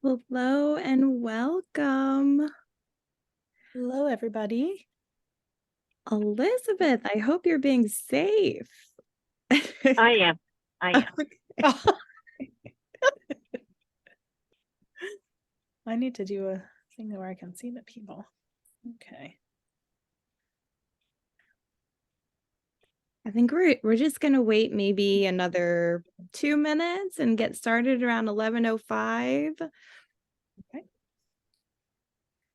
Hello and welcome. Hello, everybody. Elizabeth, I hope you're being safe. I am. I need to do a thing where I can see the people. Okay. I think we're just gonna wait maybe another 2 minutes and get started around 11:05. Okay.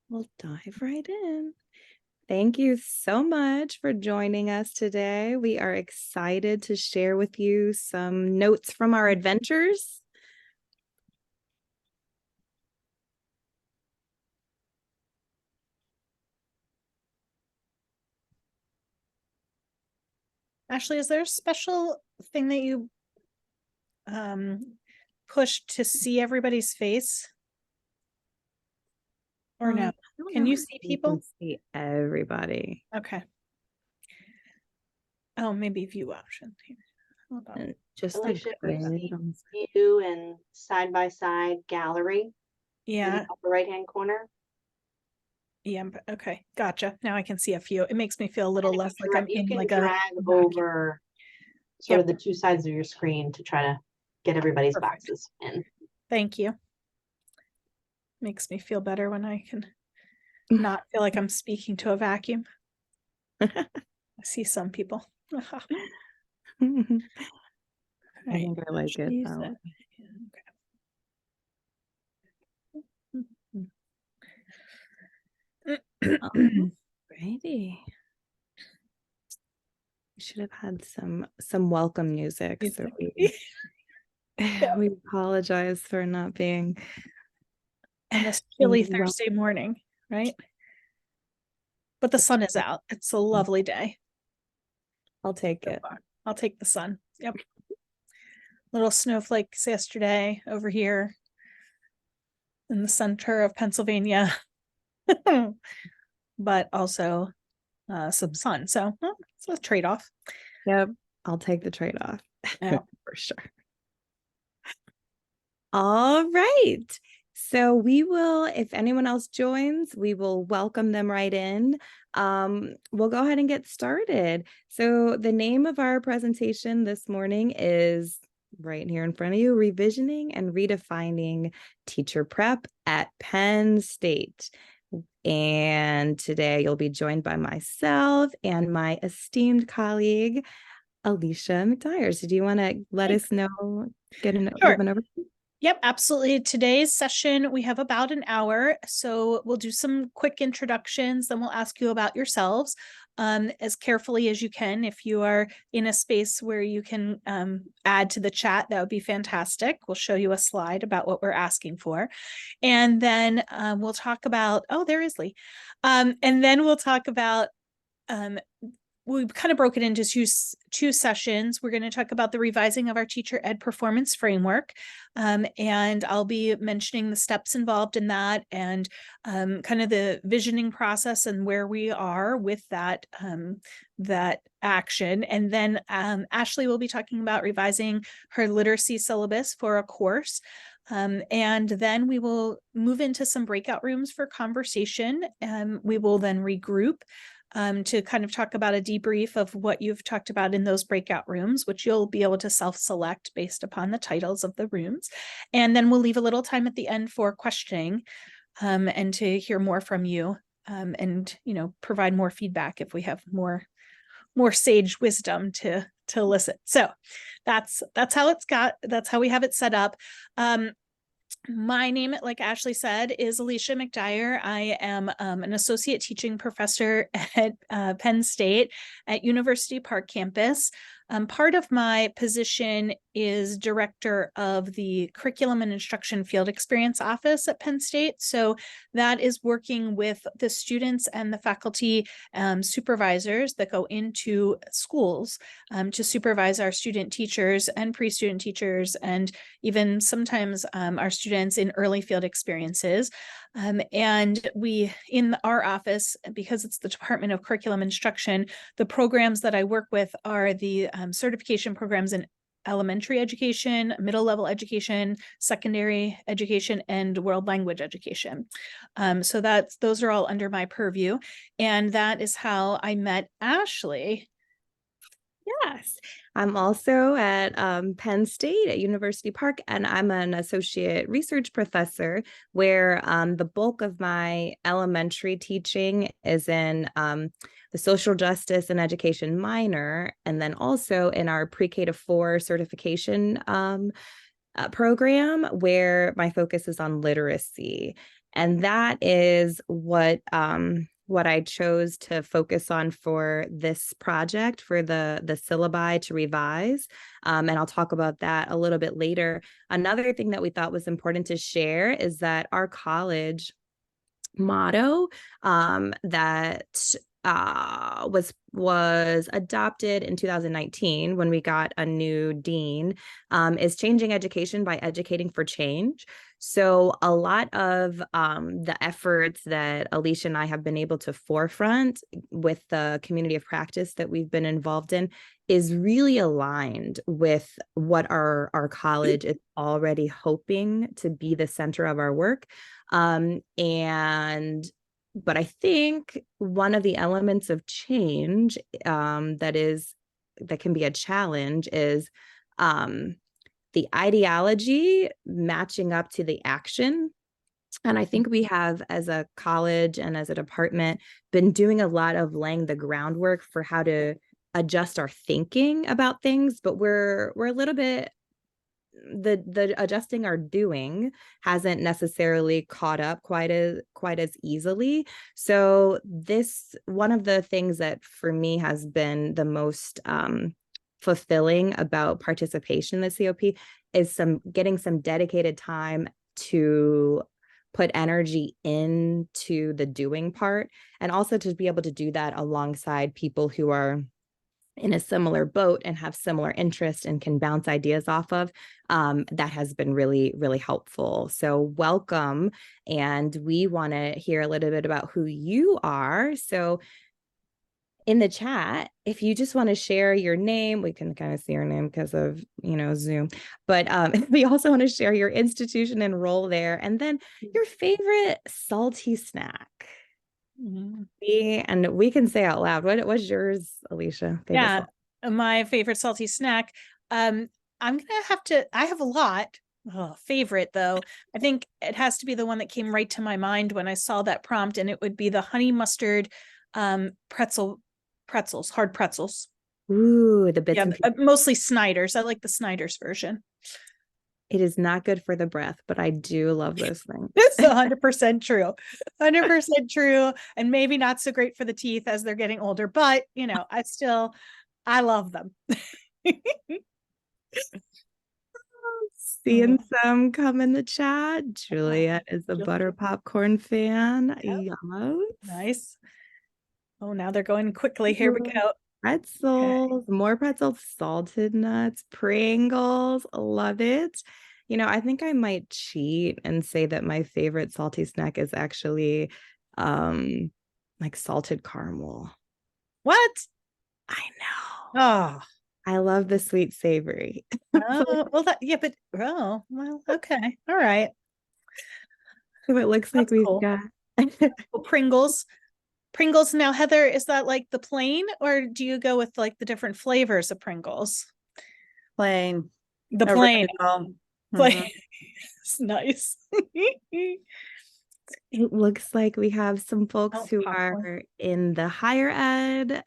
We'll dive right in. Thank you so much for joining us today. We are excited to share with you some notes from our adventures. Ashley, is there a special thing that you push to see everybody's face? Or no? Can you see people? Can see everybody. Okay. Oh, maybe view option here. Hold on. And just Alicia, like view and side by side gallery in Yeah. the upper right hand corner. Yeah. Okay. Gotcha. Now I can see a few. It makes me feel a little less like I'm You in can like drag a over sort Yep. of the two sides of your screen to try to get everybody's Perfect. boxes in. Thank you. Makes me feel better when I can not feel like I'm speaking to a vacuum. I see some people. I think I like it. Alrighty. We should have had some welcome music. So we apologize for not being on this chilly Thursday morning, right? But the sun is out. It's a lovely day. I'll take it. I'll take the sun. Yep. Little snowflakes yesterday over here in the center of Pennsylvania, but also some sun. So it's a trade-off. Yep. I'll take the trade-off for sure. All right. So we will, if anyone else joins, we will welcome them right in. We'll go ahead and get started. So the name of our presentation this morning is right here in front of you, Revisioning and Redefining Teacher Prep at Penn State. And today you'll be joined by myself and my esteemed colleague, Alicia McDyre. So do you want to let us know, give an overview? Yep, absolutely. Today's session, we have about an hour. So we'll do some quick introductions, then we'll ask you about yourselves as carefully as you can. If you are in a space where you can add to the chat, that would be fantastic. We'll show you a slide about what we're asking for. And then we'll talk about, oh, there is Lee. And then we'll talk about we've kind of broken into two sessions. We're going to talk about the revising of our teacher ed performance framework. And I'll be mentioning the steps involved in that and kind of the visioning process and where we are with that, that action. And then Ashley will be talking about revising her literacy syllabus for a course. And then we will move into some breakout rooms for conversation. We will then regroup to kind of talk about a debrief of what you've talked about in those breakout rooms, which you'll be able to self-select based upon the titles of the rooms. And then we'll leave a little time at the end for questioning and to hear more from you and, you know, provide more feedback if we have more sage wisdom to elicit. So that's how we have it set up. My name, like Ashley said, is Alicia McDyre. I am an associate teaching professor at Penn State at University Park campus. Part of my position is director of the Curriculum and Instruction Field Experience Office at Penn State. So that is working with the students and the faculty supervisors that go into schools to supervise our student teachers and pre-student teachers and even sometimes our students in early field experiences. And we, in our office, because it's the Department of Curriculum Instruction, the programs that I work with are the certification programs in elementary education, middle level education, secondary education, and world language education. So those are all under my purview. And that is how I met Ashley. Yes, I'm also at Penn State at University Park, and I'm an associate research professor where the bulk of my elementary teaching is in the social justice and education minor, and then also in our pre-K to 4 certification program where my focus is on literacy. And that is what I chose to focus on for this project, for the syllabi to revise. And I'll talk about that a little bit later. Another thing that we thought was important to share is that our college motto that was adopted in 2019 when we got a new dean is changing education by educating for change. So a lot of the efforts that Alicia and I have been able to forefront with the community of practice that we've been involved in is really aligned with what our college is already hoping to be the center of our work. But I think one of the elements of change that can be a challenge is the ideology matching up to the action. And I think we have, as a college and as a department, been doing a lot of laying the groundwork for how to adjust our thinking about things, but we're a little bit the adjusting our doing hasn't necessarily caught up quite as easily. So this, one of the things that for me has been the most fulfilling about participation in the COP is getting some dedicated time to put energy into the doing part, and also to be able to do that alongside people who are in a similar boat and have similar interests and can bounce ideas off of. That has been really, really helpful. So welcome. And we want to hear a little bit about who you are. So in the chat, if you just want to share your name, we can kind of see your name because of, Zoom, but we also want to share your institution and role there, and then your favorite salty snack. And we can say out loud, what's yours, Alicia? My favorite salty snack. I have a lot. Favorite though, I think it has to be the one that came right to my mind when I saw that prompt, and it would be the honey mustard pretzels, hard pretzels. Ooh, the bits and pieces. Mostly Snyder's. I like the Snyder's version. It is not good for the breath, but I do love those things. It's 100% true. 100% true. And maybe not so great for the teeth as they're getting older, but I love them. Seeing some come in the chat. Juliet is a butter popcorn fan. Yep. Yes. Nice. Oh, now they're going quickly. Here we go. Pretzels, more pretzels, salted nuts, Pringles. Love it. I think I might cheat and say that my favorite salty snack is actually like salted caramel. What? I know. Oh, I love the sweet savory. well, okay. All right. So it looks like we've got Pringles. Now, Heather, is that like the plain, or do you go with like the different flavors of Pringles? Plain. The plain. Plain. It's nice. It looks like we have some folks who are in the higher ed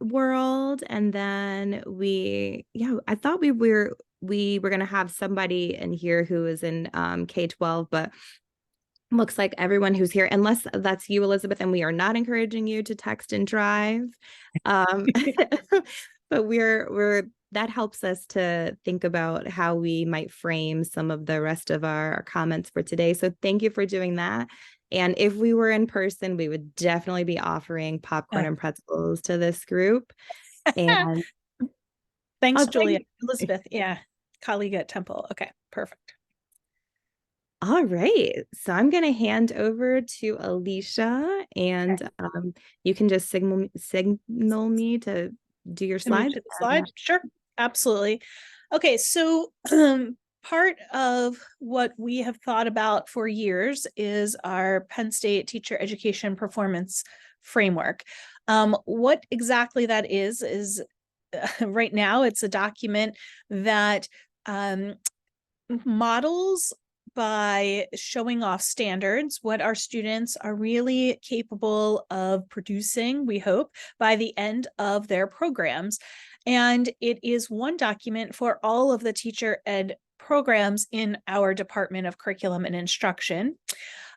world, and then I thought we were going to have somebody in here who is in K-12, but looks like everyone who's here, unless that's you, Elizabeth, and we are not encouraging you to text and drive, but that helps us to think about how we might frame some of the rest of our comments for today. So thank you for doing that. And if we were in person, we would definitely be offering popcorn and pretzels to this group. And thanks, Julia. Elizabeth, colleague at Temple. Okay, perfect. All right, so I'm going to hand over to Alicia, and you can just signal me to do your Can move slides. to the slide? Sure, absolutely. Okay, so part of what we have thought about for years is our Penn State Teacher Education Performance Framework. What exactly that is right now, it's a document that models by showing off standards, what our students are really capable of producing, we hope, by the end of their programs. And it is one document for all of the teacher ed programs in our Department of Curriculum and Instruction.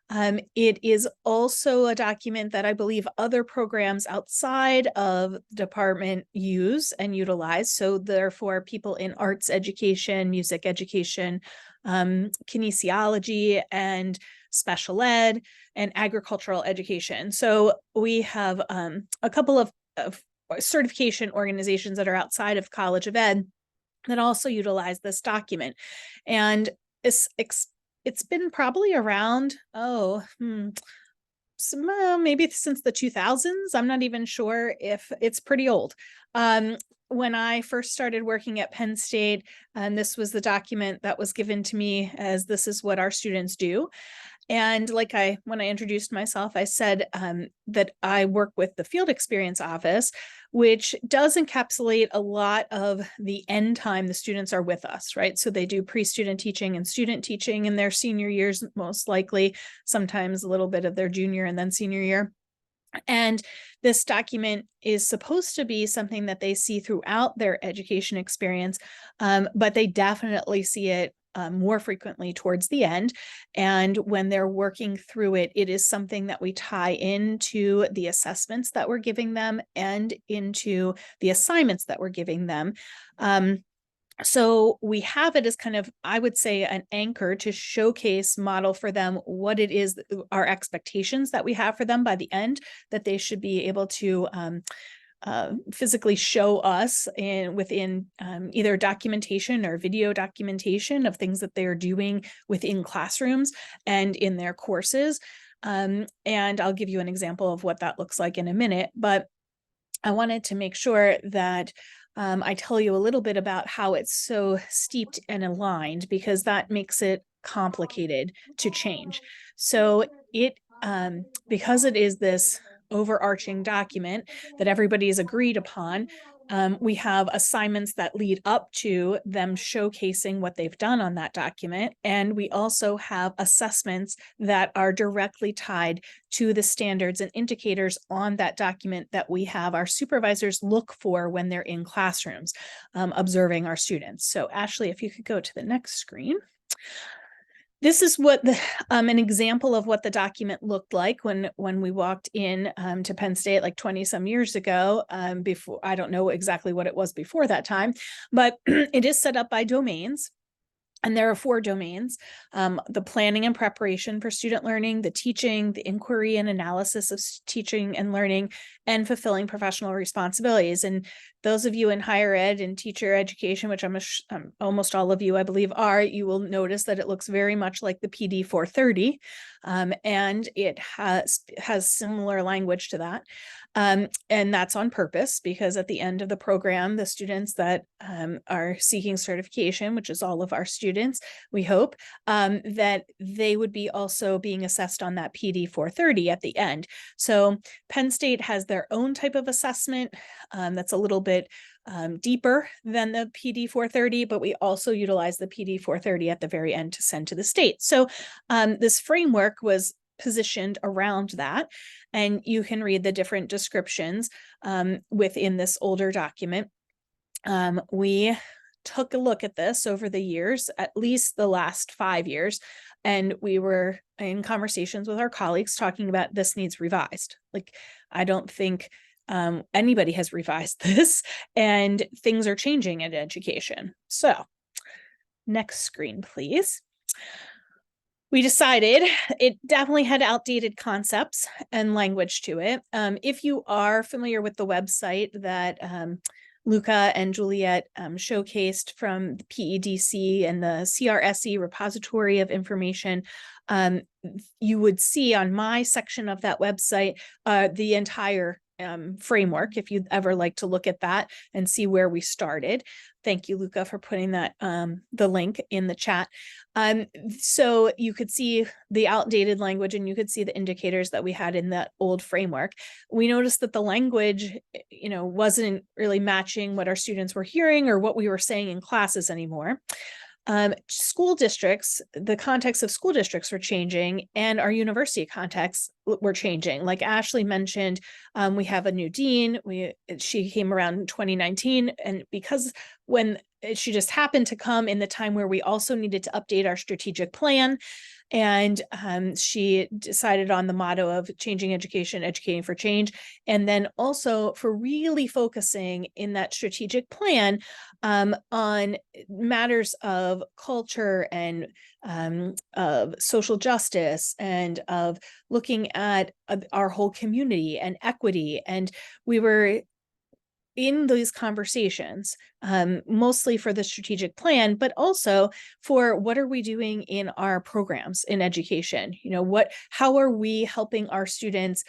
It is also a document that I believe other programs outside of the department use and utilize. So therefore, people in arts education, music education, kinesiology, and special ed, and agricultural education. So we have a couple of certification organizations that are outside of College of Ed that also utilize this document. And it's been probably around, maybe since the 2000s. I'm not even sure if it's pretty old. When I first started working at Penn State, this was the document that was given to me as this is what our students do. And when I introduced myself, I said that I work with the Field Experience Office, which does encapsulate a lot of the end time the students are with us, right? So they do pre-student teaching and student teaching in their senior years, most likely, sometimes a little bit of their junior and then senior year. And this document is supposed to be something that they see throughout their education experience, but they definitely see it more frequently towards the end. And when they're working through it, it is something that we tie into the assessments that we're giving them and into the assignments that we're giving them. So we have it as kind of, I would say, an anchor to showcase, model for them what it is, our expectations that we have for them by the end, that they should be able to physically show us within either documentation or video documentation of things that they are doing within classrooms and in their courses. And I'll give you an example of what that looks like in a minute, but I wanted to make sure that I tell you a little bit about how it's so steeped and aligned, because that makes it complicated to change. So because it is this overarching document that everybody has agreed upon, we have assignments that lead up to them showcasing what they've done on that document. And we also have assessments that are directly tied to the standards and indicators on that document that we have our supervisors look for when they're in classrooms, observing our students. So Ashley, if you could go to the next screen. This is what an example of what the document looked like when we walked in to Penn State like 20 some years ago. Before, I don't know exactly what it was before that time, but it is set up by domains. And there are 4 domains: the planning and preparation for student learning, the teaching, the inquiry and analysis of teaching and learning, and fulfilling professional responsibilities. And those of you in higher ed and teacher education, which almost all of you, I believe, are, you will notice that it looks very much like the PD 430, and it has similar language to that. And that's on purpose, because at the end of the program, the students that are seeking certification, which is all of our students, we hope, that they would be also being assessed on that PD 430 at the end. So Penn State has their own type of assessment that's a little bit deeper than the PD 430, but we also utilize the PD 430 at the very end to send to the state. So this framework was positioned around that, and you can read the different descriptions within this older document. We took a look at this over the years, at least the last 5 years, and we were in conversations with our colleagues talking about this needs revised. Like, I don't think anybody has revised this, and things are changing in education. So next screen, please. We decided it definitely had outdated concepts and language to it. If you are familiar with the website that Luca and Juliet showcased from the PEDC and the CRSE repository of information, you would see on my section of that website the entire framework, if you'd ever like to look at that and see where we started. Thank you, Luca, for putting that the link in the chat. So you could see the outdated language, and you could see the indicators that we had in that old framework. We noticed that the language, wasn't really matching what our students were hearing or what we were saying in classes anymore. School districts, the context of school districts were changing, and our university contexts were changing. Like Ashley mentioned, we have a new dean. She came around in 2019, and because when she just happened to come in the time where we also needed to update our strategic plan, and she decided on the motto of changing education, educating for change. And then also for really focusing in that strategic plan on matters of culture and of social justice and of looking at our whole community and equity. And we were in these conversations, mostly for the strategic plan, but also for what are we doing in our programs in education? How are we helping our students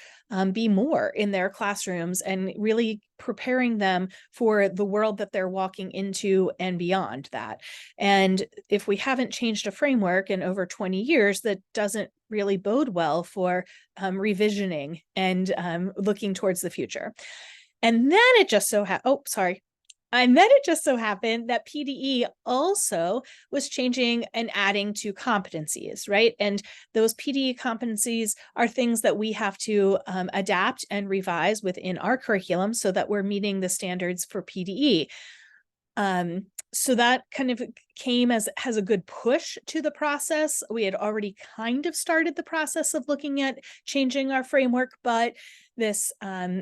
be more in their classrooms and really preparing them for the world that they're walking into and beyond that? And if we haven't changed a framework in over 20 years, that doesn't really bode well for revisioning and looking towards the future. And then it just so And then it just so happened that PDE also was changing and adding to competencies, right? And those PDE competencies are things that we have to adapt and revise within our curriculum so that we're meeting the standards for PDE. So that kind of came as a good push to the process. We had already kind of started the process of looking at changing our framework, but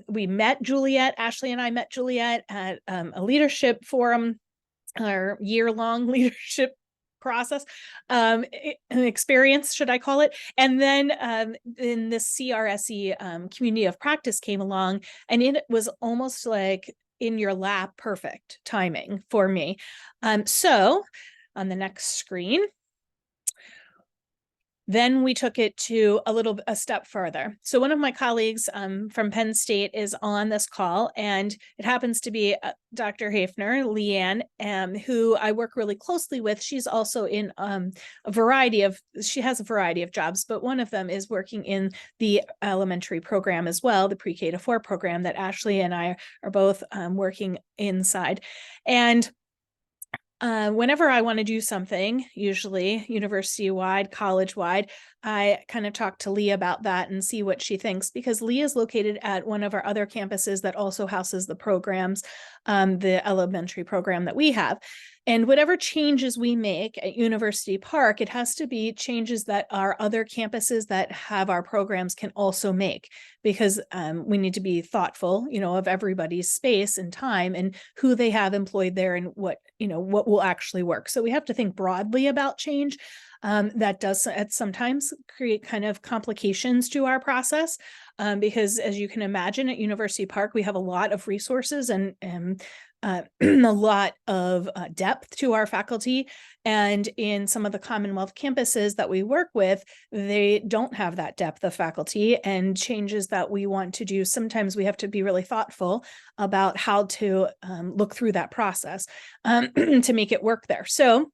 we met Juliet, Ashley and I met Juliet at a leadership forum, our year-long leadership process, an experience, should I call it? And then in the CRSE community of practice came along, and it was almost like in your lap, perfect timing for me. So on the next screen, then we took it to a step further. So one of my colleagues from Penn State is on this call, and it happens to be Dr. Hafner, Leanne, who I work really closely with. She's also in she has a variety of jobs, but one of them is working in the elementary program as well, the pre-K to 4 program that Ashley and I are both working inside. And whenever I want to do something, usually university-wide, college-wide, I kind of talk to Lee about that and see what she thinks, because Lee is located at one of our other campuses that also houses the programs, the elementary program that we have. And whatever changes we make at University Park, it has to be changes that our other campuses that have our programs can also make, because we need to be thoughtful, of everybody's space and time and who they have employed there and what will actually work. So we have to think broadly about change. That does sometimes create kind of complications to our process, because as you can imagine, at University Park, we have a lot of resources and a lot of depth to our faculty. And in some of the Commonwealth campuses that we work with, they don't have that depth of faculty, and changes that we want to do, sometimes we have to be really thoughtful about how to look through that process to make it work there. So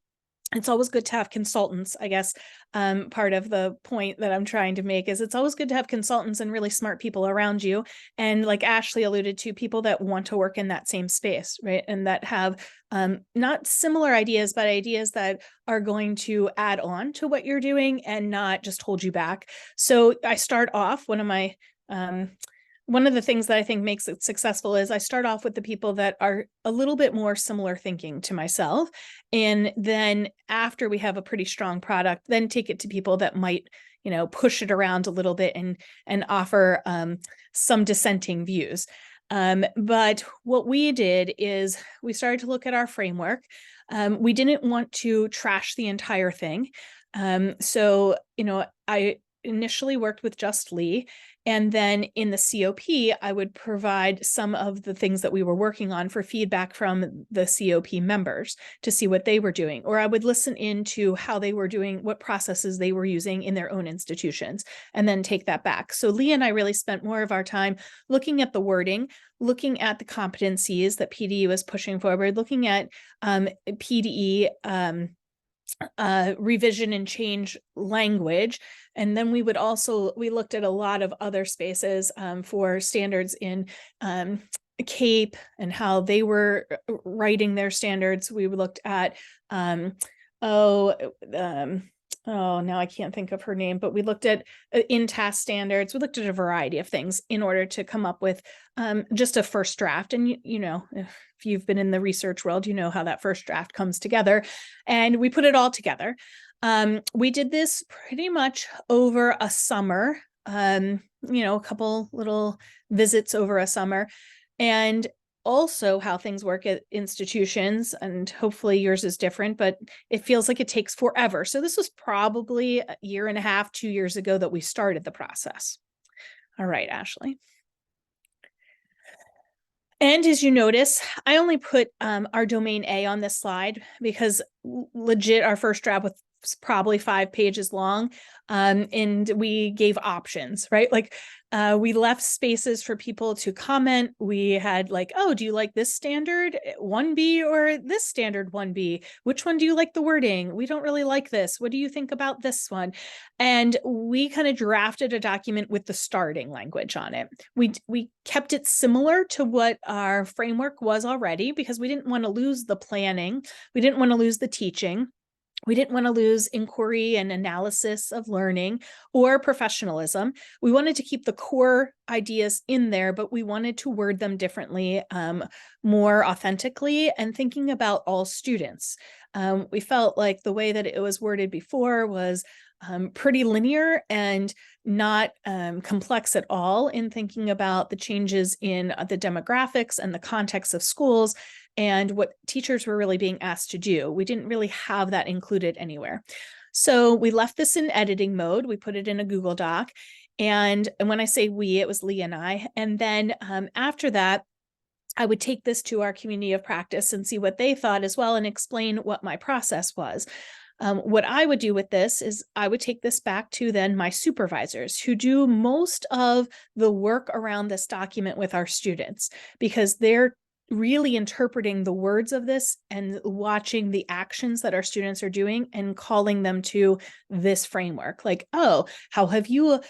it's always good to have consultants, I guess. Part of the point that I'm trying to make is it's always good to have consultants and really smart people around you. And like Ashley alluded to, people that want to work in that same space, right? And that have not similar ideas, but ideas that are going to add on to what you're doing and not just hold you back. So I start off, one of the things that I think makes it successful is I start off with the people that are a little bit more similar thinking to myself. And then after we have a pretty strong product, then take it to people that might, push it around a little bit and offer some dissenting views. But what we did is we started to look at our framework. We didn't want to trash the entire thing. So I initially worked with just Lee, And then in the COP, I would provide some of the things that we were working on for feedback from the COP members to see what they were doing, or I would listen into how they were doing, what processes they were using in their own institutions, and then take that back. So Leah and I really spent more of our time looking at the wording, looking at the competencies that PDE was pushing forward, looking at PDE revision and change language. And then we looked at a lot of other spaces for standards in CAPE and how they were writing their standards. We looked at, now I can't think of her name, but we looked at in-task standards. We looked at a variety of things in order to come up with just a first draft. And, you know, if you've been in the research world, you know how that first draft comes together. And we put it all together. We did this pretty much over a summer, you know, a couple little visits over a summer. And also how things work at institutions, and hopefully yours is different, but it feels like it takes forever. So this was probably a year and a half, 2 years ago that we started the process. All right, Ashley. And as you notice, I only put our domain A on this slide because legit our first draft was probably 5 pages long. And we gave options, right? Like we left spaces for people to comment. We had like, oh, do you like this standard 1B or this standard 1B? Which one do you like the wording? We don't really like this. What do you think about this one? And we kind of drafted a document with the starting language on it. We kept it similar to what our framework was already because we didn't want to lose the planning. We didn't want to lose the teaching. We didn't want to lose inquiry and analysis of learning or professionalism. We wanted to keep the core ideas in there, but we wanted to word them differently, more authentically, and thinking about all students. We felt like the way that it was worded before was pretty linear and not complex at all in thinking about the changes in the demographics and the context of schools and what teachers were really being asked to do. We didn't really have that included anywhere. So we left this in editing mode. We put it in a Google Doc. And when I say we, it was Lee and I. And then after that, I would take this to our community of practice and see what they thought as well and explain what my process was. What I would do with this is I would take this back to then my supervisors who do most of the work around this document with our students, because they're really interpreting the words of this and watching the actions that our students are doing and calling them to this framework. Like, oh, how have you,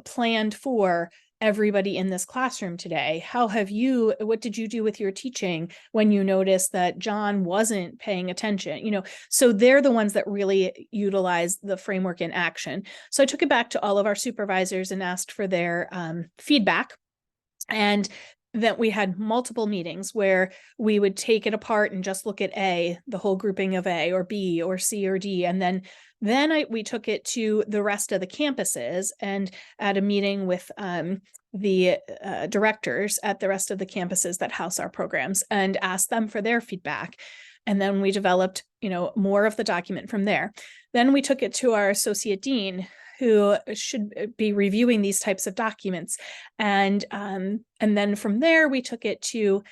planned for everybody in this classroom today? What did you do with your teaching when you noticed that John wasn't paying attention? So they're the ones that really utilize the framework in action. So I took it back to all of our supervisors and asked for their feedback. And that we had multiple meetings where we would take it apart and just look at A, the whole grouping of A or B or C or D. And then we took it to the rest of the campuses and at a meeting with the directors at the rest of the campuses that house our programs and asked them for their feedback. And then we developed, more of the document from there. Then we took it to our associate dean, who should be reviewing these types of documents. And then from there, we took it to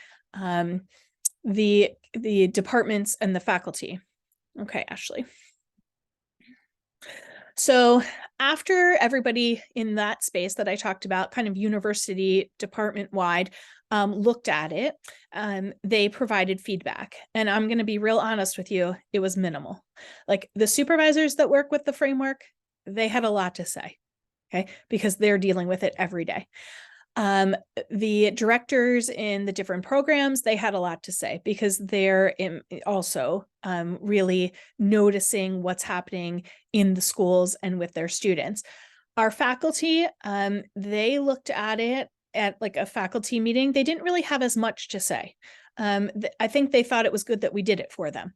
the departments and the faculty. Okay, Ashley. So after everybody in that space that I talked about, kind of university department-wide, looked at it, they provided feedback. And I'm going to be real honest with you, it was minimal. Like the supervisors that work with the framework, they had a lot to say, okay, because they're dealing with it every day. The directors in the different programs, they had a lot to say because they're also really noticing what's happening in the schools and with their students. Our faculty, they looked at it at like a faculty meeting. They didn't really have as much to say. I think they thought it was good that we did it for them.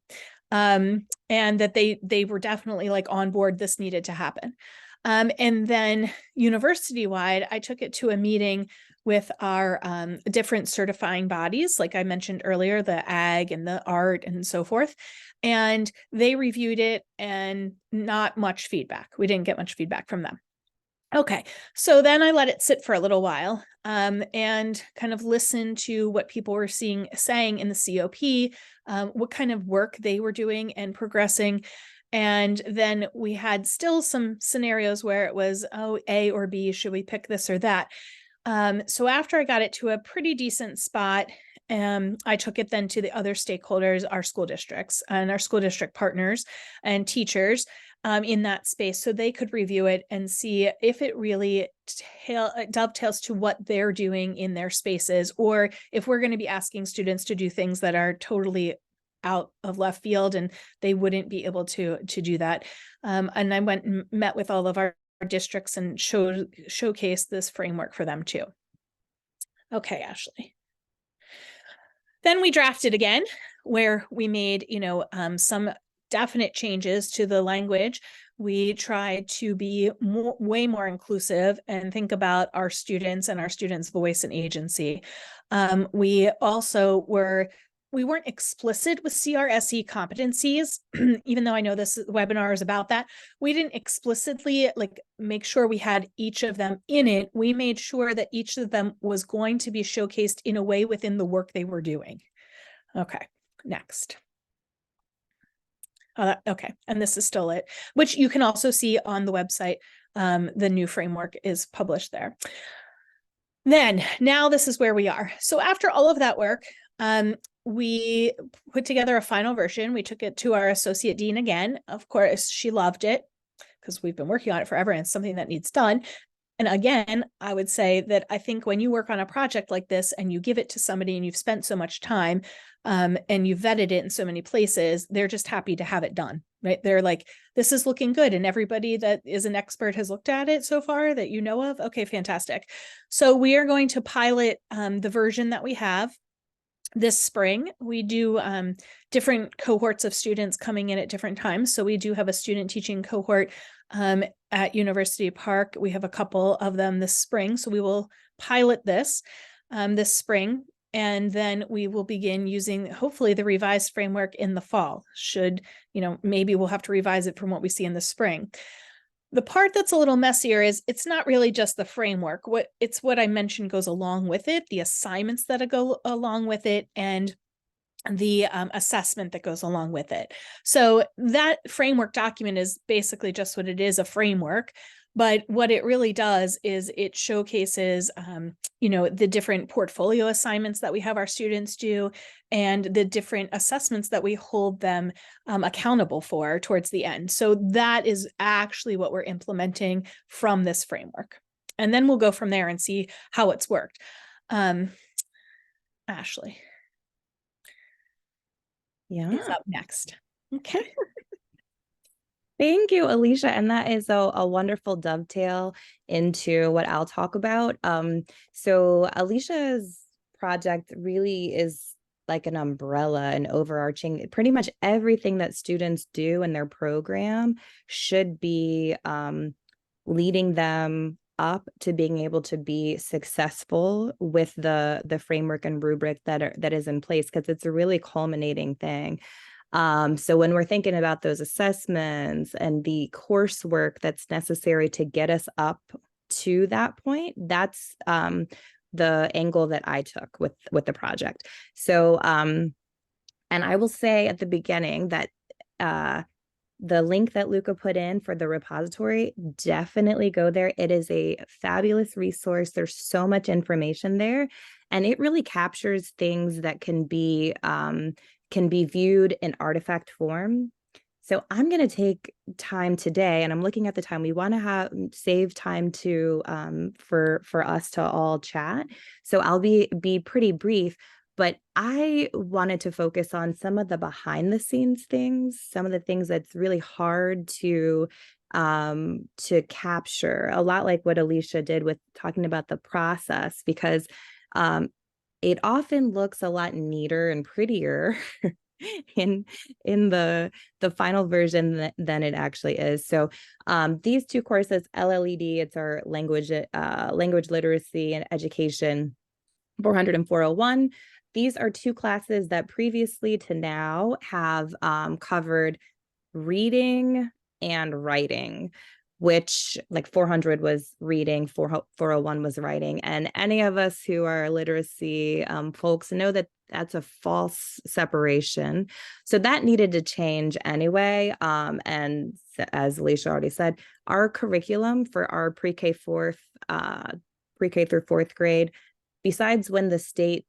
And that they were definitely like on board, this needed to happen. And then university-wide, I took it to a meeting with our different certifying bodies, like I mentioned earlier, the ag and the art and so forth. And they reviewed it and not much feedback. We didn't get much feedback from them. Okay, so then I let it sit for a little while and kind of listen to what people were saying in the COP, what kind of work they were doing and progressing. And then we had still some scenarios where it was, oh, A or B, should we pick this or that? So after I got it to a pretty decent spot, I took it then to the other stakeholders, our school districts and our school district partners and teachers in that space, so they could review it and see if it really dovetails to what they're doing in their spaces, or if we're going to be asking students to do things that are totally out of left field and they wouldn't be able to do that. And I went and met with all of our districts and showcased this framework for them too. Okay, Ashley. Then we drafted again, where we made, some definite changes to the language. We tried to be way more inclusive and think about our students and our students' voice and agency. We also we weren't explicit with CRSE competencies, even though I know this webinar is about that. We didn't explicitly make sure we had each of them in it. We made sure that each of them was going to be showcased in a way within the work they were doing. Okay, next. Okay, and this is still it, which you can also see on the website. The new framework is published there. Then, now this is where we are. So after all of that work, we put together a final version. We took it to our associate dean again. Of course, she loved it because we've been working on it forever and it's something that needs done. And again, I would say that I think when you work on a project like this and you give it to somebody and you've spent so much time and you've vetted it in so many places, they're just happy to have it done, right? They're like, this is looking good. And everybody that is an expert has looked at it so far that you know of. Okay, fantastic. So we are going to pilot the version that we have this spring. We do different cohorts of students coming in at different times. So we do have a student teaching cohort at University Park. We have a couple of them this spring. So we will pilot this this spring. And then we will begin using, hopefully, the revised framework in the fall. Maybe we'll have to revise it from what we see in the spring. The part that's a little messier is it's not really just the framework. It's what I mentioned goes along with it, the assignments that go along with it, and the assessment that goes along with it. So that framework document is basically just what it is, a framework. But what it really does is it showcases, the different portfolio assignments that we have our students do and the different assessments that we hold them accountable for towards the end. So that is actually what we're implementing from this framework. And then we'll go from there and see how it's worked. Ashley. Yeah. Is up next. Okay. Thank you, Alicia. And that is a wonderful dovetail into what I'll talk about. So Alicia's project really is like an umbrella and overarching. Pretty much everything that students do in their program should be leading them up to being able to be successful with the framework and rubric that is in place, because it's a really culminating thing. So when we're thinking about those assessments and the coursework that's necessary to get us up to that point, that's the angle that I took with the project. So, and I will say at the beginning that the link that Luca put in for the repository, definitely go there. It is a fabulous resource. There's so much information there, and it really captures things that can be viewed in artifact form. So I'm going to take time today, and I'm looking at the time. We want to save time to for us to all chat. So I'll be pretty brief. But I wanted to focus on some of the behind the scenes things, some of the things that's really hard to capture, a lot like what Alicia did with talking about the process, because it often looks a lot neater and prettier in the final version than it actually is. So these two courses, LLED, it's our language literacy and education 400 and 401. These are two classes that previously to now have covered reading and writing. which like 400 was reading, 401 was writing. And any of us who are literacy folks know that that's a false separation. So that needed to change anyway. And as Alicia already said, our curriculum for our pre-K through fourth grade, besides when the state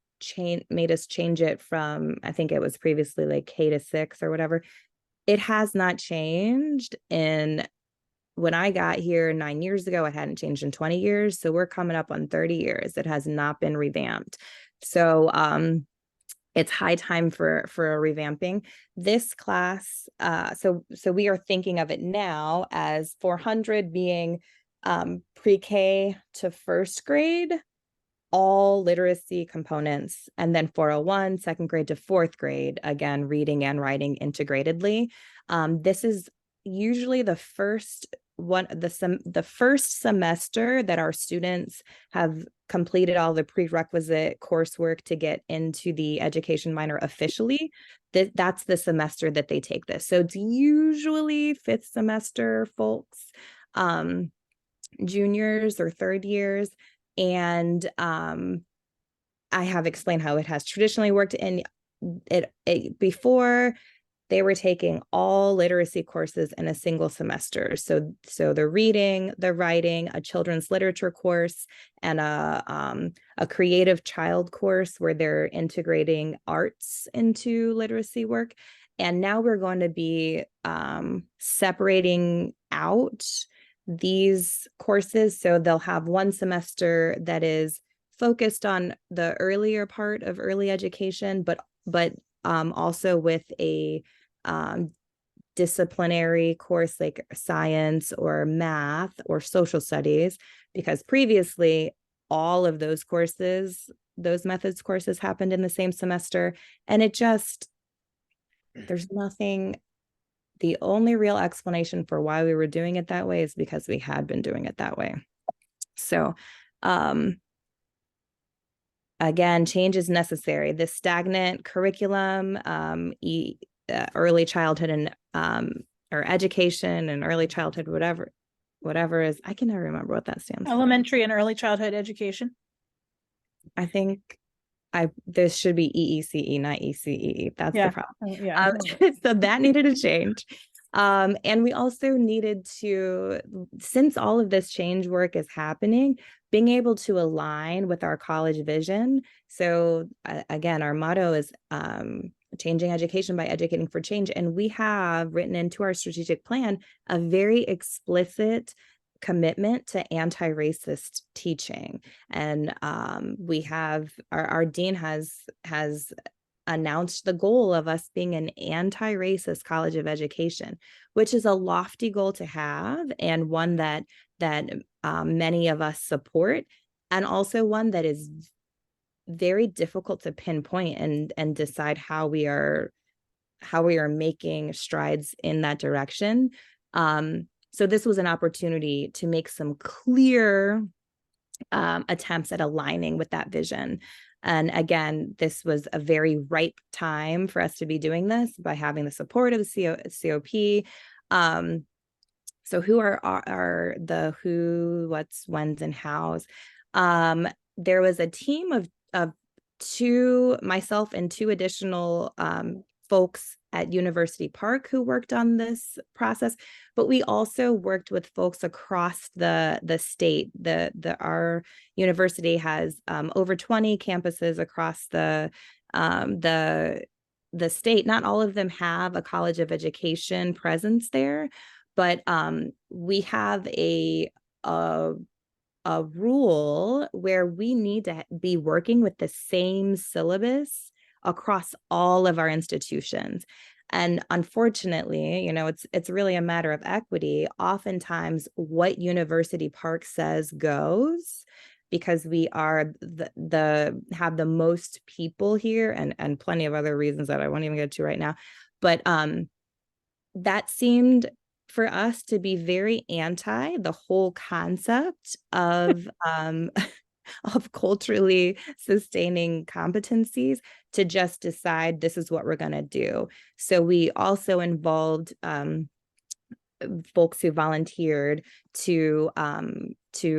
made us change it from, I think it was previously like K to 6 or whatever, it has not changed when I got here 9 years ago. It hadn't changed in 20 years. So we're coming up on 30 years. It has not been revamped. So it's high time for a revamping. This class, so we are thinking of it now as 400 being pre-K to first grade, all literacy components, and then 401, second grade to fourth grade, again, reading and writing integratedly. This is usually the first semester that our students have completed all the prerequisite coursework to get into the education minor officially. That's the semester that they take this. So it's usually fifth semester folks, juniors or third years. And I have explained how it has traditionally worked in it before. They were taking all literacy courses in a single semester. So the reading, the writing, a children's literature course, and a creative child course where they're integrating arts into literacy work. And now we're going to be separating out these courses. So they'll have one semester that is focused on the earlier part of early education, but also with a disciplinary course like science or math or social studies, because previously all of those courses, those methods courses, happened in the same semester. And there's nothing, the only real explanation for why we were doing it that way is because we had been doing it that way. So again, change is necessary. This stagnant curriculum, early childhood and or education and early childhood, whatever is, I can never remember what that stands for. Elementary and early childhood education. I think this should be EECE, not ECE. That's the problem. Yeah. So that needed to change. And we also needed to, since all of this change work is happening, being able to align with our college vision. So again, our motto is changing education by educating for change. And we have written into our strategic plan a very explicit commitment to anti-racist teaching. And we have, our dean has announced the goal of us being an anti-racist college of education, which is a lofty goal to have, and one that many of us support, and also one that is very difficult to pinpoint and decide how we are making strides in that direction. So this was an opportunity to make some clear attempts at aligning with that vision. And again, this was a very ripe time for us to be doing this by having the support of the COP. So who are the who, what's, when's, and how's? There was a team of myself and two additional folks at University Park who worked on this process, but we also worked with folks across the state. Our university has over 20 campuses across the state. Not all of them have a college of education presence there, but we have a rule where we need to be working with the same syllabus across all of our institutions. And unfortunately, it's really a matter of equity. Oftentimes what University Park says goes, because we are have the most people here, and plenty of other reasons that I won't even get to right now. But that seemed for us to be very anti the whole concept of of culturally sustaining competencies, to just decide this is what we're going to do. So we also involved folks who volunteered to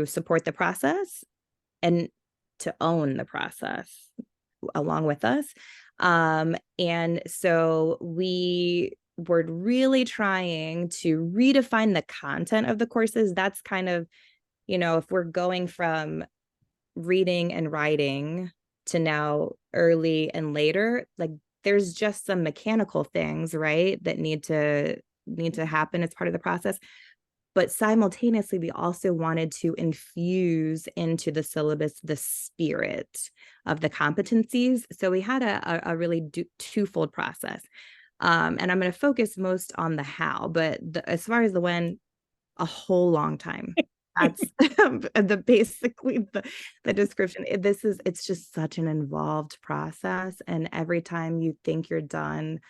support the process and to own the process along with us. And so we were really trying to redefine the content of the courses. That's kind of, if we're going from reading and writing to now early and later, like there's just some mechanical things, right, that need to happen as part of the process. But simultaneously, we also wanted to infuse into the syllabus the spirit of the competencies. So we had a really twofold process. And I'm going to focus most on the how, but as far as the when, a whole long time. That's basically the description. It's just such an involved process. And every time you think you're done,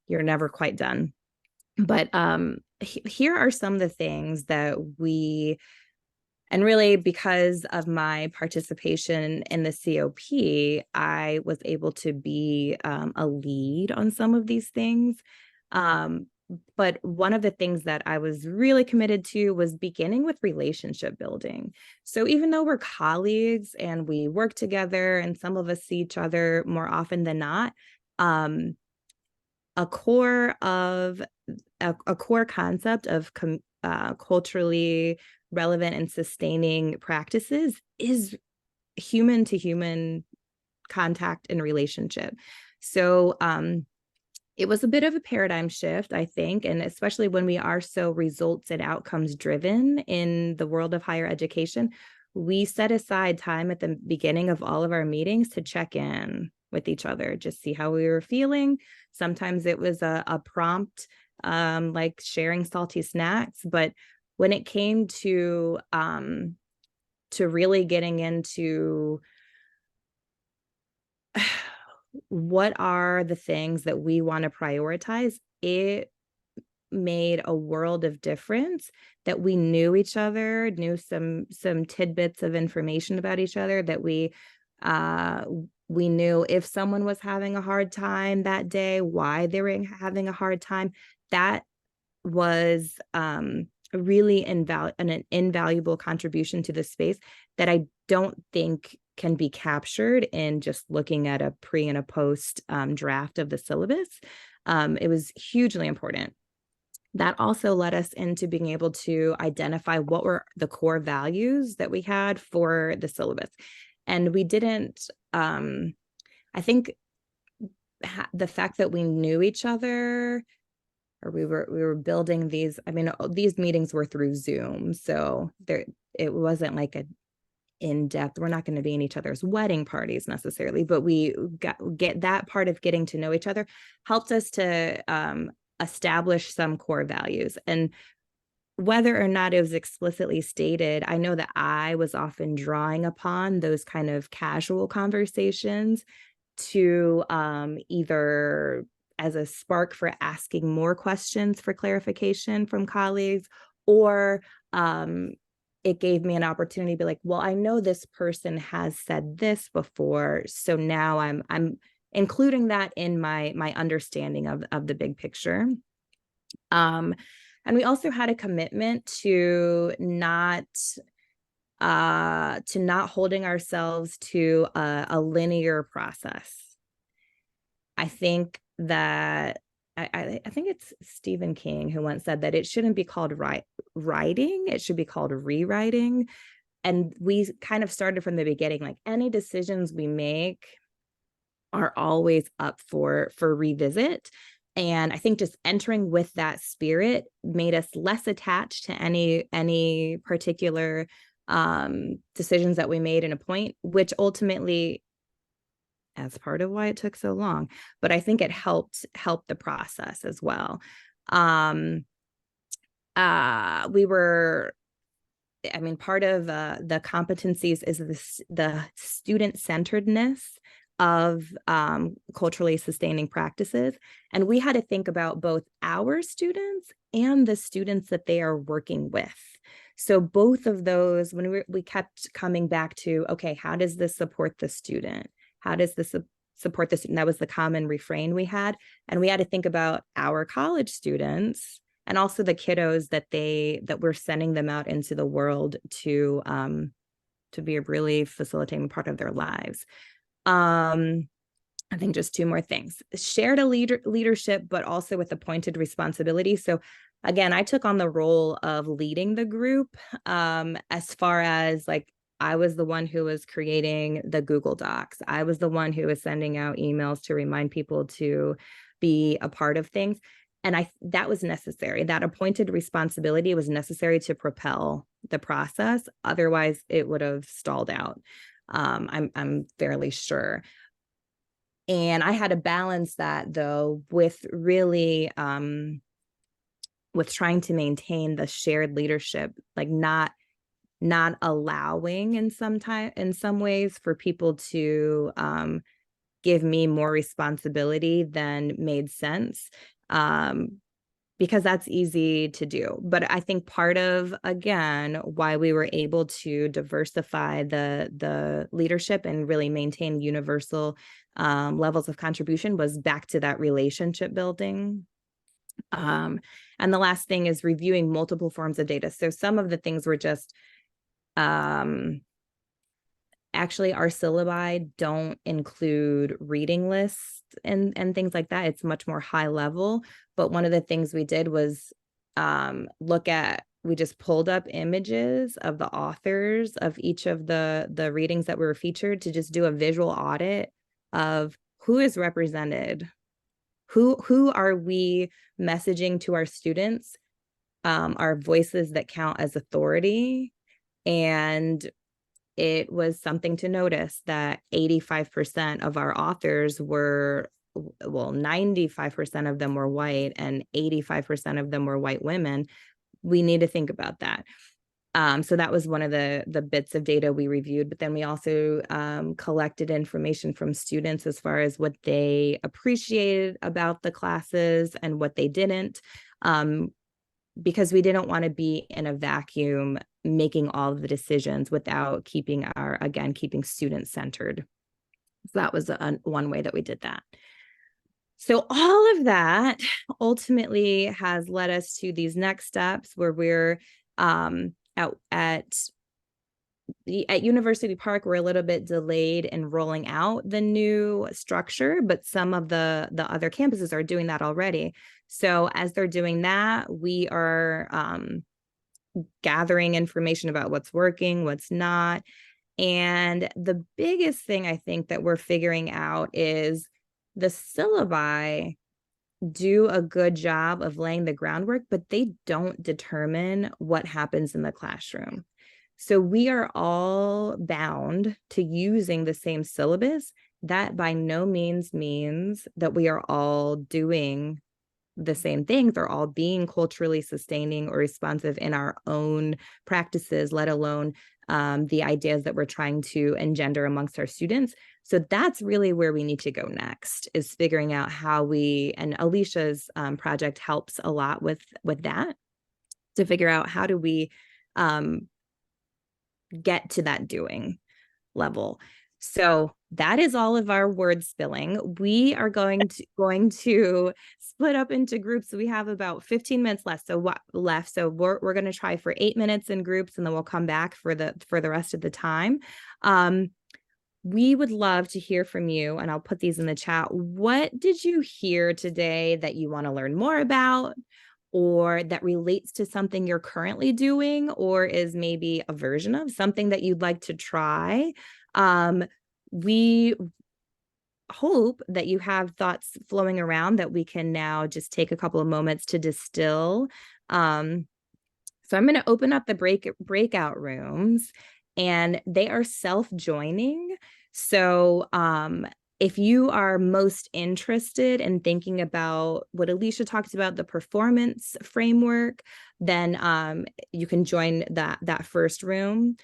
you're never quite done. But here are some of the things that and really because of my participation in the COP, I was able to be a lead on some of these things. But one of the things that I was really committed to was beginning with relationship building. So even though we're colleagues and we work together and some of us see each other more often than not, a core concept of culturally relevant and sustaining practices is human to human contact and relationship. So it was a bit of a paradigm shift, I think, and especially when we are so results and outcomes driven in the world of higher education, we set aside time at the beginning of all of our meetings to check in with each other, just see how we were feeling. Sometimes it was a prompt, like sharing salty snacks, but when it came to really getting into what are the things that we want to prioritize, it made a world of difference that we knew each other, knew some tidbits of information about each other, that we knew if someone was having a hard time that day, why they were having a hard time. That was really an invaluable contribution to the space that I don't think can be captured in just looking at a pre and a post draft of the syllabus. It was hugely important. That also led us into being able to identify what were the core values that we had for the syllabus. And we didn't, I think the fact that we knew each other, or we were building these, these meetings were through Zoom. So it wasn't like a in-depth, we're not going to be in each other's wedding parties necessarily, but we get that part of getting to know each other helped us to establish some core values. And whether or not it was explicitly stated, I know that I was often drawing upon those kind of casual conversations to either as a spark for asking more questions for clarification from colleagues, or it gave me an opportunity to be like, well, I know this person has said this before, so now I'm including that in my understanding of the big picture. And we also had a commitment to not holding ourselves to a linear process. I think that I think it's Stephen King who once said that it shouldn't be called writing, it should be called rewriting. And we kind of started from the beginning, like any decisions we make are always up for revisit. And I think just entering with that spirit made us less attached to any particular decisions that we made in a point, which ultimately, as part of why it took so long, but I think it helped the process as well. We were, part of the competencies is the student-centeredness of culturally sustaining practices. And we had to think about both our students and the students that they are working with. So both of those, when we kept coming back to, okay, how does this support the student? How does this support the student? That was the common refrain we had. And we had to think about our college students and also the kiddos that we're sending them out into the world to be a really facilitating part of their lives. I think just two more things. Shared leadership, but also with appointed responsibility. So again, I took on the role of leading the group, as far as like, I was the one who was creating the Google Docs. I was the one who was sending out emails to remind people to be a part of things. And that was necessary. That appointed responsibility was necessary to propel the process. Otherwise, it would have stalled out. I'm fairly sure. And I had to balance that, though, with really with trying to maintain the shared leadership, like not allowing in some ways for people to give me more responsibility than made sense, because that's easy to do. But I think part of, again, why we were able to diversify the leadership and really maintain universal levels of contribution was back to that relationship building. And the last thing is reviewing multiple forms of data. So some of the things were just, actually, our syllabi don't include reading lists and things like that. It's much more high level. But one of the things we did was we just pulled up images of the authors of each of the readings that were featured to just do a visual audit of who is represented, who are we messaging to our students, our voices that count as authority. And it was something to notice that 85% of our authors were, well, 95% of them were white and 85% of them were white women. We need to think about that. So that was one of the bits of data we reviewed, but then we also collected information from students as far as what they appreciated about the classes and what they didn't, because we didn't want to be in a vacuum making all of the decisions without keeping students centered. So that was one way that we did that. So all of that ultimately has led us to these next steps where we're at University Park. We're a little bit delayed in rolling out the new structure, but some of the other campuses are doing that already. So as they're doing that, we are gathering information about what's working, what's not. And the biggest thing I think that we're figuring out is the syllabi do a good job of laying the groundwork, but they don't determine what happens in the classroom. So we are all bound to using the same syllabus. That by no means means that we are all doing the same things or all being culturally sustaining or responsive in our own practices, let alone the ideas that we're trying to engender amongst our students. So that's really where we need to go next, is figuring out how and Alicia's project helps a lot with that, to figure out how do we get to that doing level. So that is all of our word spilling. We are going to split up into groups. We have about 15 minutes left. So we're going to try for 8 minutes in groups, and then we'll come back for the rest of the time. We would love to hear from you, and I'll put these in the chat. What did you hear today that you want to learn more about, or that relates to something you're currently doing, or is maybe a version of something that you'd like to try? We hope that you have thoughts flowing around that we can now just take a couple of moments to distill. So I'm going to open up the breakout rooms, and they are self-joining. So if you are most interested in thinking about what Alicia talked about, the performance framework, then you can join that first room.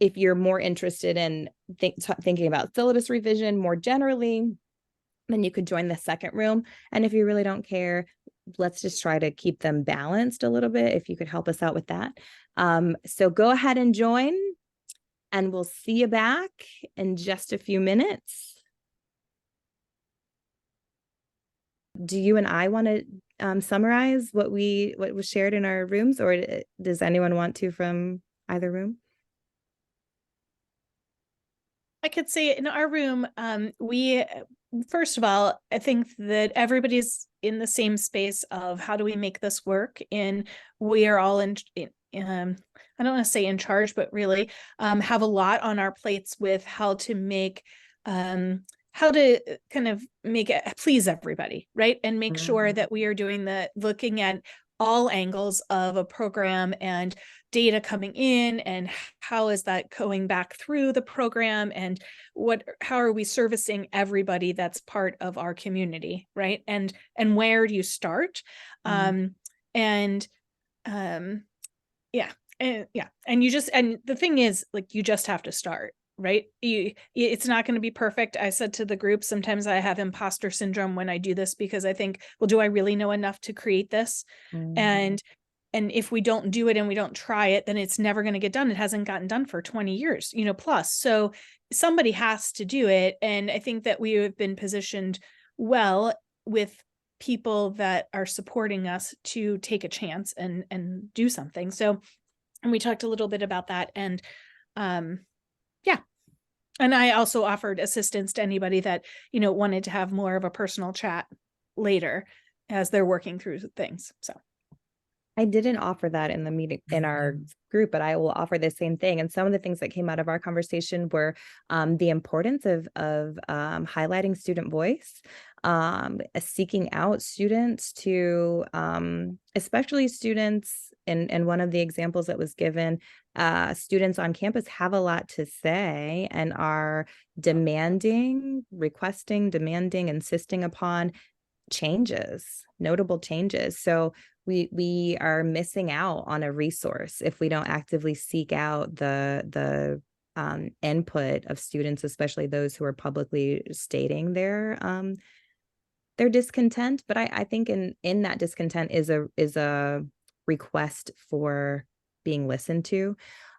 If you're more interested in thinking about syllabus revision more generally, then you could join the second room. And if you really don't care, let's just try to keep them balanced a little bit, if you could help us out with that. So go ahead and join, and we'll see you back in just a few minutes. Do you and I want to summarize what was shared in our rooms, or does anyone want to from either room? I could say in our room, we, first of all, I think that everybody's in the same space of how do we make this work? And we are all I don't want to say in charge, but really have a lot on our plates with how to make, how to kind of make it please everybody, right? And make sure that we are looking at all angles of a program and data coming in, and how is that going back through the program, and how are we servicing everybody that's part of our community, right? And where do you start? And the thing is, like, you just have to start, right? It's not going to be perfect. I said to the group, sometimes I have imposter syndrome when I do this, because I think, well, do I really know enough to create this? And if we don't do it and we don't try it, then it's never going to get done. It hasn't gotten done for 20 years, plus. So somebody has to do it. And I think that we have been positioned well with people that are supporting us to take a chance and do something. So, and we talked a little bit about that. And and I also offered assistance to anybody that, wanted to have more of a personal chat later as they're working through things. So I didn't offer that in the meeting in our group, but I will offer the same thing. And some of the things that came out of our conversation were the importance of highlighting student voice, seeking out students to, especially students. And one of the examples that was given, students on campus have a lot to say and are requesting, insisting upon notable changes. So we are missing out on a resource if we don't actively seek out the input of students, especially those who are publicly stating their discontent. But I think in that discontent is a request for being listened to.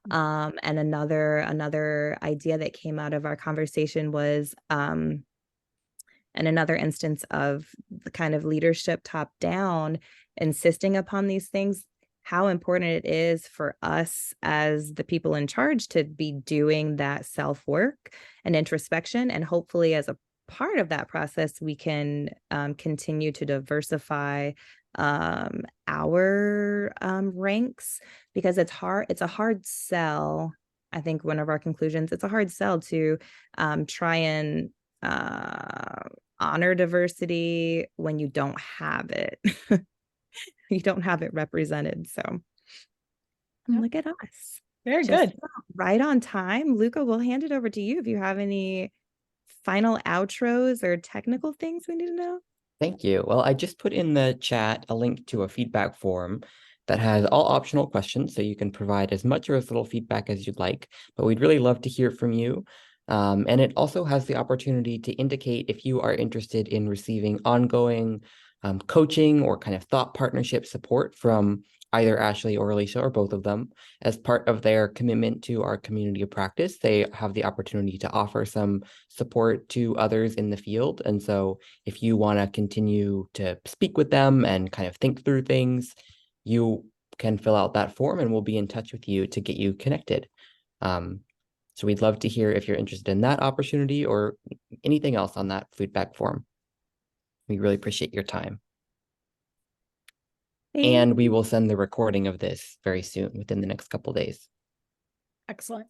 And another idea that came out of our conversation was and another instance of the kind of leadership top down insisting upon these things, how important it is for us as the people in charge to be doing that self-work and introspection. And hopefully as a part of that process, we can continue to diversify our ranks, because it's a hard sell. I think one of our conclusions, it's a hard sell to try and honor diversity when you don't have it. You don't have it represented. So look at us. Very good. Right on time. Luca, we'll hand it over to you if you have any final outros or technical things we need to know. Thank you. Well, I just put in the chat a link to a feedback form that has all optional questions, so you can provide as much or as little feedback as you'd like, but we'd really love to hear from you. And it also has the opportunity to indicate if you are interested in receiving ongoing coaching or kind of thought partnership support from either Ashley or Alicia or both of them. As part of their commitment to our community of practice, they have the opportunity to offer some support to others in the field. And so if you want to continue to speak with them and kind of think through things, you can fill out that form and we'll be in touch with you to get you connected. So we'd love to hear if you're interested in that opportunity or anything else on that feedback form. We really appreciate your time. And we will send the recording of this very soon, within the next couple of days. Excellent.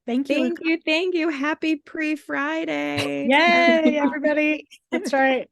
Thank you. Thank you. Happy pre-Friday. Yay, everybody. That's right.